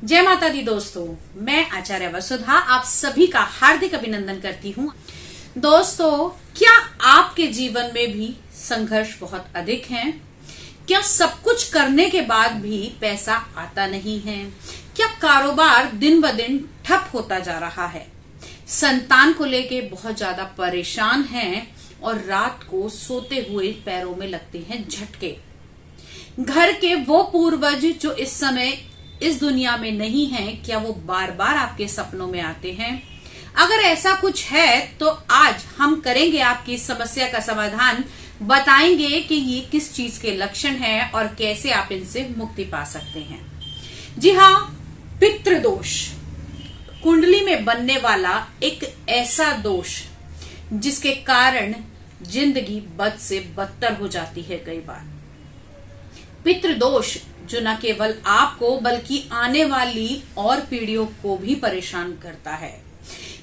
जय माता दी दोस्तों, मैं आचार्य वसुधा आप सभी का हार्दिक अभिनंदन करती हूँ। दोस्तों, क्या आपके जीवन में भी संघर्ष बहुत अधिक है? क्या सब कुछ करने के बाद भी पैसा आता नहीं है? क्या कारोबार दिन ब दिन ठप होता जा रहा है? संतान को लेके बहुत ज्यादा परेशान हैं और रात को सोते हुए पैरों में लगते हैं झटके। घर के वो पूर्वज जो इस समय इस दुनिया में नहीं हैं, क्या वो बार बार आपके सपनों में आते हैं? अगर ऐसा कुछ है तो आज हम करेंगे आपकी समस्या का समाधान, बताएंगे कि ये किस चीज के लक्षण हैं और कैसे आप इनसे मुक्ति पा सकते हैं। जी हाँ, पितृदोष कुंडली में बनने वाला एक ऐसा दोष जिसके कारण जिंदगी बद से बदतर हो जाती है। कई बार पितृदोष जो न केवल आपको बल्कि आने वाली और पीढ़ियों को भी परेशान करता है।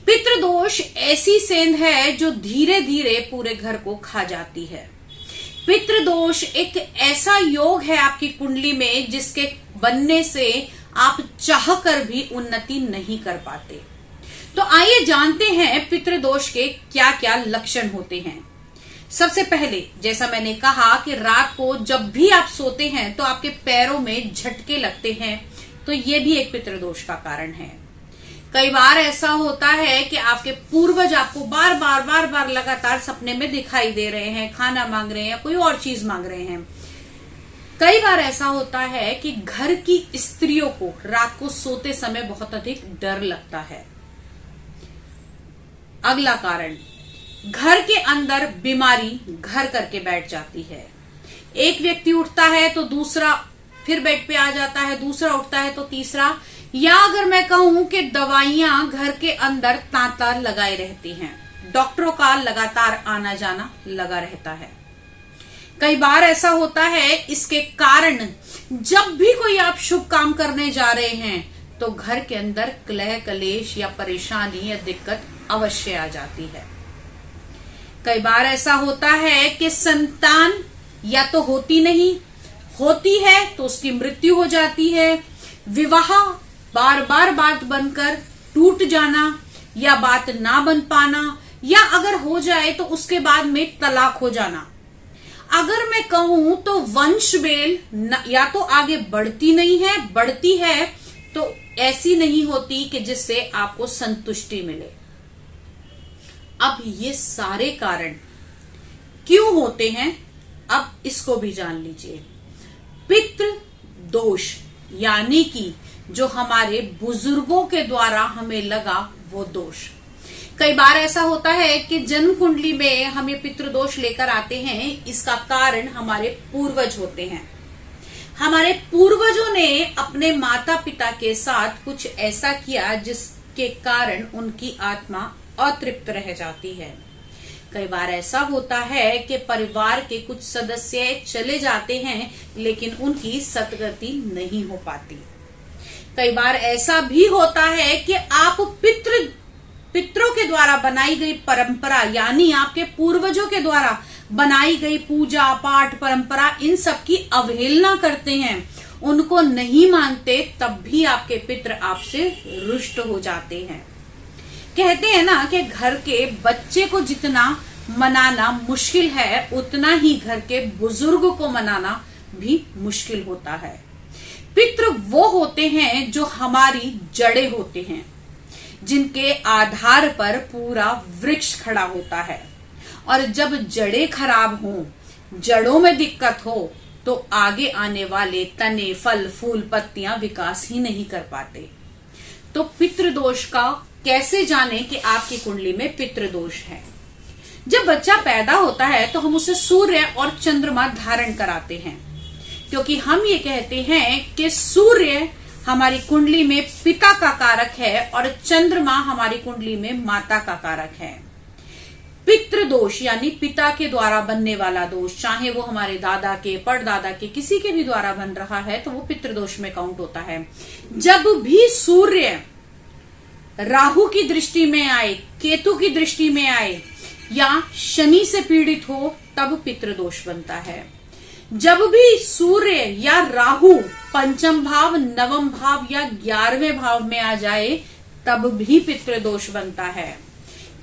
पितृदोष ऐसी सेंध है जो धीरे धीरे पूरे घर को खा जाती है। पितृदोष एक ऐसा योग है आपकी कुंडली में जिसके बनने से आप चाहकर भी उन्नति नहीं कर पाते। तो आइए जानते हैं पितृदोष के क्या क्या लक्षण होते हैं। सबसे पहले, जैसा मैंने कहा कि रात को जब भी आप सोते हैं तो आपके पैरों में झटके लगते हैं, तो ये भी एक पितृदोष का कारण है। कई बार ऐसा होता है कि आपके पूर्वज आपको बार बार लगातार सपने में दिखाई दे रहे हैं, खाना मांग रहे हैं या कोई और चीज मांग रहे हैं। कई बार ऐसा होता है कि घर की स्त्रियों को रात को सोते समय बहुत अधिक डर लगता है। अगला कारण, घर के अंदर बीमारी घर करके बैठ जाती है। एक व्यक्ति उठता है तो दूसरा फिर बेड पे आ जाता है, दूसरा उठता है तो तीसरा, या अगर मैं कहूं कि दवाइयां घर के अंदर तांता लगाए रहती हैं। डॉक्टरों का लगातार आना जाना लगा रहता है। कई बार ऐसा होता है, इसके कारण जब भी कोई आप शुभ काम करने जा रहे हैं तो घर के अंदर कलह कलेश या परेशानी या दिक्कत अवश्य आ जाती है। कई बार ऐसा होता है कि संतान या तो होती नहीं, होती है तो उसकी मृत्यु हो जाती है। विवाह बार बार बात बनकर टूट जाना या बात ना बन पाना, या अगर हो जाए तो उसके बाद में तलाक हो जाना। अगर मैं कहूं तो वंश बेल या तो आगे बढ़ती नहीं है, बढ़ती है तो ऐसी नहीं होती कि जिससे आपको संतुष्टि मिले। अब ये सारे कारण क्यों होते हैं, अब इसको भी जान लीजिए। पितृ दोष यानी कि जो हमारे बुजुर्गों के द्वारा हमें लगा वो दोष। कई बार ऐसा होता है कि जन्म कुंडली में हम ये पितृदोष लेकर आते हैं। इसका कारण हमारे पूर्वज होते हैं। हमारे पूर्वजों ने अपने माता पिता के साथ कुछ ऐसा किया जिसके कारण उनकी आत्मा अतृप्त रह जाती है। कई बार ऐसा होता है कि परिवार के कुछ सदस्य चले जाते हैं लेकिन उनकी सद्गति नहीं हो पाती। कई बार ऐसा भी होता है कि आप पितरों के द्वारा बनाई गई परंपरा यानी आपके पूर्वजों के द्वारा बनाई गई पूजा पाठ परंपरा, इन सब की अवहेलना करते हैं, उनको नहीं मानते, तब भी आपके पितर आपसे रुष्ट हो जाते हैं। कहते हैं ना कि घर के बच्चे को जितना मनाना मुश्किल है उतना ही घर के बुजुर्ग को मनाना भी मुश्किल होता है। पितृ वो होते हैं जो हमारी जड़ें होते हैं, जिनके आधार पर पूरा वृक्ष खड़ा होता है। और जब जड़ें खराब हों, जड़ों में दिक्कत हो तो आगे आने वाले तने फल फूल पत्तियां विकास ही नहीं कर पाते। तो पितृदोष का कैसे जाने कि आपकी कुंडली में पितृदोष है? जब बच्चा पैदा होता है तो हम उसे सूर्य और चंद्रमा धारण कराते हैं, क्योंकि हम ये कहते हैं कि सूर्य हमारी कुंडली में पिता का कारक है और चंद्रमा हमारी कुंडली में माता का कारक है। पितृदोष यानी पिता के द्वारा बनने वाला दोष, चाहे वो हमारे दादा के परदादा के किसी के भी द्वारा बन रहा है तो वो पितृदोष में काउंट होता है। जब भी सूर्य राहु की दृष्टि में आए, केतु की दृष्टि में आए या शनि से पीड़ित हो तब पितृदोष बनता है। जब भी सूर्य या राहु पंचम भाव, नवम भाव या 11वें भाव में आ जाए तब भी पितृदोष बनता है।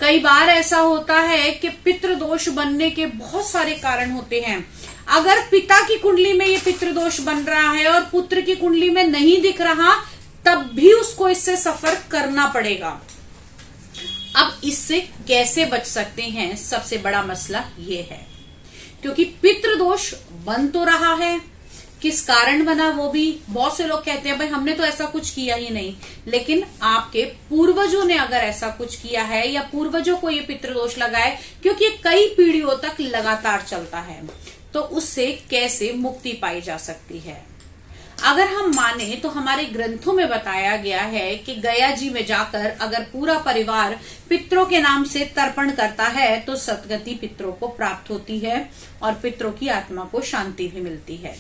कई बार ऐसा होता है कि पितृदोष बनने के बहुत सारे कारण होते हैं। अगर पिता की कुंडली में ये पितृदोष बन रहा है और पुत्र की कुंडली में नहीं दिख रहा, तब भी उसको इससे सफर करना पड़ेगा। अब इससे कैसे बच सकते हैं, सबसे बड़ा मसला ये है, क्योंकि पितृदोष बन तो रहा है, किस कारण बना वो भी बहुत से लोग कहते हैं भाई हमने तो ऐसा कुछ किया ही नहीं, लेकिन आपके पूर्वजों ने अगर ऐसा कुछ किया है या पूर्वजों को ये पितृदोष लगा है, क्योंकि ये कई पीढ़ियों तक लगातार चलता है, तो उससे कैसे मुक्ति पाई जा सकती है। अगर हम माने तो हमारे ग्रंथों में बताया गया है कि गया जी में जाकर अगर पूरा परिवार पितरों के नाम से तर्पण करता है तो सद्गति पितरों को प्राप्त होती है और पितरों की आत्मा को शांति भी मिलती है।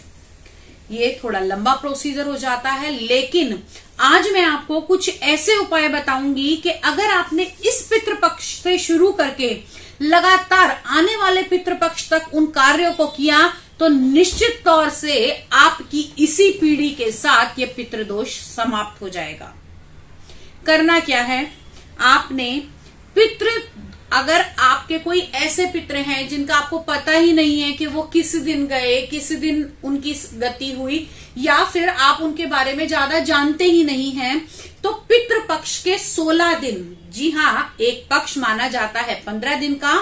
ये थोड़ा लंबा प्रोसीजर हो जाता है, लेकिन आज मैं आपको कुछ ऐसे उपाय बताऊंगी कि अगर आपने इस पितृपक्ष से शुरू करके लगातार आने वाले पितृपक्ष तक उन कार्यों को किया तो निश्चित तौर से आपकी इसी पीढ़ी के साथ ये पितृदोष समाप्त हो जाएगा। करना क्या है, आपने अगर आपके कोई ऐसे पितृ हैं जिनका आपको पता ही नहीं है कि वो किस दिन गए, किस दिन उनकी गति हुई, या फिर आप उनके बारे में ज्यादा जानते ही नहीं हैं, तो पितृपक्ष के 16 दिन, जी हाँ, एक पक्ष माना जाता है 15 दिन का,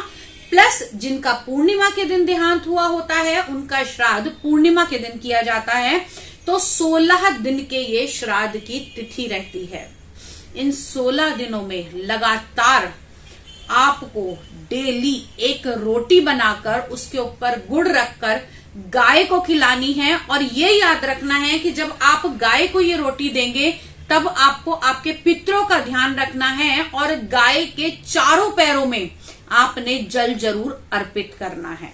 प्लस जिनका पूर्णिमा के दिन देहांत हुआ होता है उनका श्राद्ध पूर्णिमा के दिन किया जाता है, तो 16 दिन के ये श्राद्ध की तिथि रहती है। इन 16 दिनों में लगातार आपको डेली एक रोटी बनाकर उसके ऊपर गुड़ रखकर गाय को खिलानी है, और ये याद रखना है कि जब आप गाय को ये रोटी देंगे तब आपको आपके पितरों का ध्यान रखना है और गाय के चारों पैरों में आपने जल जरूर अर्पित करना है।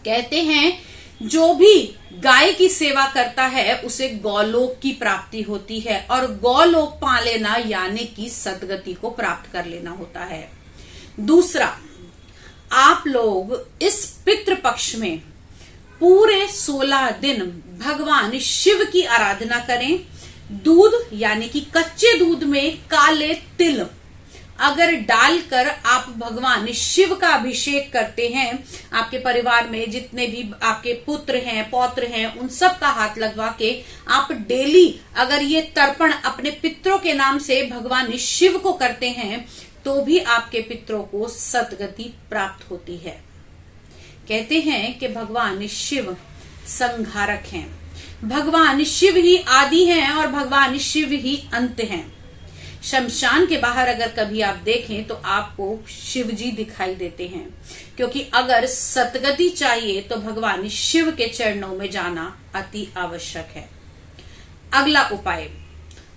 कहते हैं जो भी गाय की सेवा करता है उसे गौलोक की प्राप्ति होती है, और गौलोक पा लेना यानी कि सद्गति को प्राप्त कर लेना होता है। दूसरा, आप लोग इस पितृपक्ष में पूरे 16 दिन भगवान शिव की आराधना करें। दूध यानी कि कच्चे दूध में काले तिल अगर डालकर आप भगवान शिव का अभिषेक करते हैं, आपके परिवार में जितने भी आपके पुत्र हैं, पौत्र हैं, उन सब का हाथ लगवा के आप डेली अगर ये तर्पण अपने पितरों के नाम से भगवान शिव को करते हैं तो भी आपके पितरों को सद्गति प्राप्त होती है। कहते हैं कि भगवान शिव संहारक हैं, भगवान शिव ही आदि हैं और भगवान शिव ही अंत हैं। शमशान के बाहर अगर कभी आप देखें तो आपको शिव जी दिखाई देते हैं, क्योंकि अगर सतगति चाहिए तो भगवान शिव के चरणों में जाना अति आवश्यक है। अगला उपाय,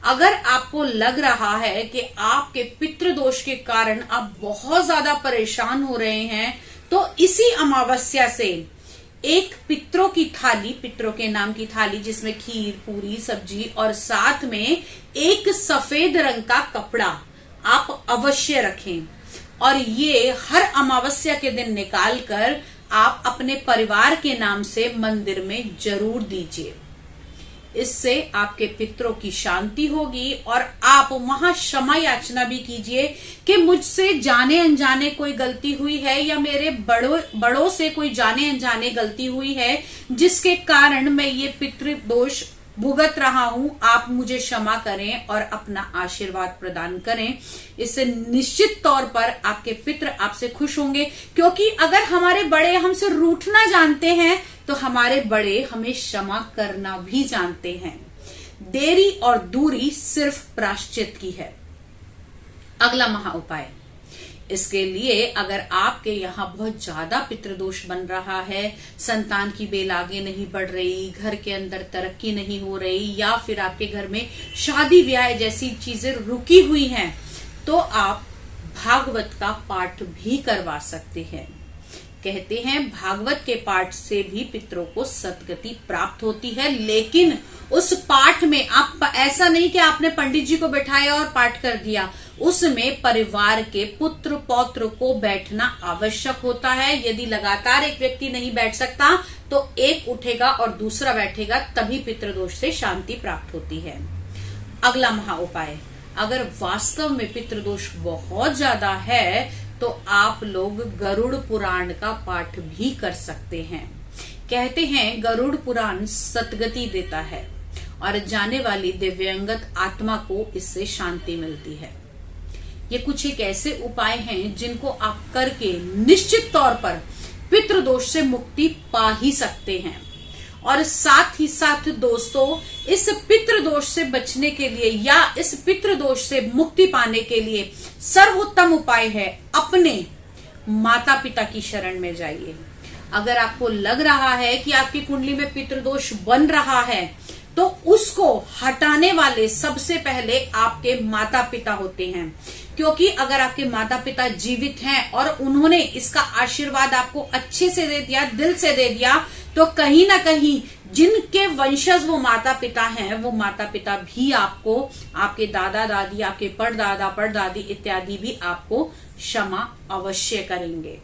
अगर आपको लग रहा है कि आपके पितृदोष के कारण आप बहुत ज्यादा परेशान हो रहे हैं, तो इसी अमावस्या से एक पितरों की थाली, पितरों के नाम की थाली जिसमें खीर, पूरी, सब्जी और साथ में एक सफेद रंग का कपड़ा आप अवश्य रखें, और ये हर अमावस्या के दिन निकाल कर आप अपने परिवार के नाम से मंदिर में जरूर दीजिए। इससे आपके पितरों की शांति होगी और आप वहां क्षमा याचना भी कीजिए कि मुझसे जाने अनजाने कोई गलती हुई है या मेरे बड़ों से कोई जाने अनजाने गलती हुई है जिसके कारण मैं ये पितृदोष भुगत रहा हूं, आप मुझे क्षमा करें और अपना आशीर्वाद प्रदान करें। इससे निश्चित तौर पर आपके पितृ आपसे खुश होंगे, क्योंकि अगर हमारे बड़े हमसे रूठना जानते हैं तो हमारे बड़े हमें क्षमा करना भी जानते हैं। देरी और दूरी सिर्फ प्रायश्चित की है। अगला महा उपाय, इसके लिए अगर आपके यहाँ बहुत ज्यादा पितृदोष बन रहा है, संतान की बेल आगे नहीं बढ़ रही, घर के अंदर तरक्की नहीं हो रही, या फिर आपके घर में शादी ब्याह जैसी चीजें रुकी हुई हैं, तो आप भागवत का पाठ भी करवा सकते हैं। कहते हैं भागवत के पाठ से भी पितरों को सद्गति प्राप्त होती है, लेकिन उस पाठ में आप ऐसा नहीं कि आपने पंडित जी को बैठाया और पाठ कर दिया, उसमें परिवार के पुत्र पौत्र को बैठना आवश्यक होता है। यदि लगातार एक व्यक्ति नहीं बैठ सकता तो एक उठेगा और दूसरा बैठेगा, तभी पितृदोष से शांति प्राप्त होती है। अगला महा उपाय, अगर वास्तव में पितृदोष बहुत ज्यादा है तो आप लोग गरुड़ पुराण का पाठ भी कर सकते हैं। कहते हैं गरुड़ पुराण सद्गति देता है और जाने वाली दिव्यांगत आत्मा को इससे शांति मिलती है। ये कुछ एक ऐसे उपाय हैं जिनको आप करके निश्चित तौर पर पितृदोष से मुक्ति पा ही सकते हैं। और साथ ही साथ दोस्तों, इस पितृदोष से बचने के लिए या इस पितृदोष से मुक्ति पाने के लिए सर्वोत्तम उपाय है, अपने माता पिता की शरण में जाइए। अगर आपको लग रहा है कि आपकी कुंडली में पितृदोष बन रहा है तो उसको हटाने वाले सबसे पहले आपके माता पिता होते हैं, क्योंकि अगर आपके माता पिता जीवित हैं और उन्होंने इसका आशीर्वाद आपको अच्छे से दे दिया, दिल से दे दिया, तो कहीं ना कहीं जिनके वंशज वो माता पिता हैं, वो माता पिता भी आपको, आपके दादा दादी, आपके परदादा परदादी इत्यादि भी आपको क्षमा अवश्य करेंगे।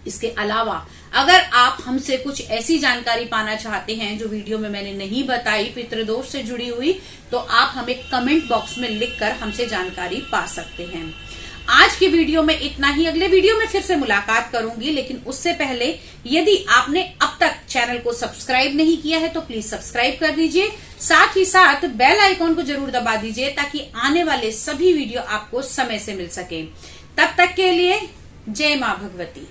इसके अलावा अगर आप हमसे कुछ ऐसी जानकारी पाना चाहते हैं जो वीडियो में मैंने नहीं बताई पितृदोष से जुड़ी हुई, तो आप हमें कमेंट बॉक्स में लिखकर हमसे जानकारी पा सकते हैं। आज की वीडियो में इतना ही। अगले वीडियो में फिर से मुलाकात करूंगी, लेकिन उससे पहले यदि आपने अब तक चैनल को सब्सक्राइब नहीं किया है तो प्लीज सब्सक्राइब कर दीजिए। साथ ही साथ बेल आइकॉन को जरूर दबा दीजिए ताकि आने वाले सभी वीडियो आपको समय से मिल सके। तब तक के लिए जय मां भगवती।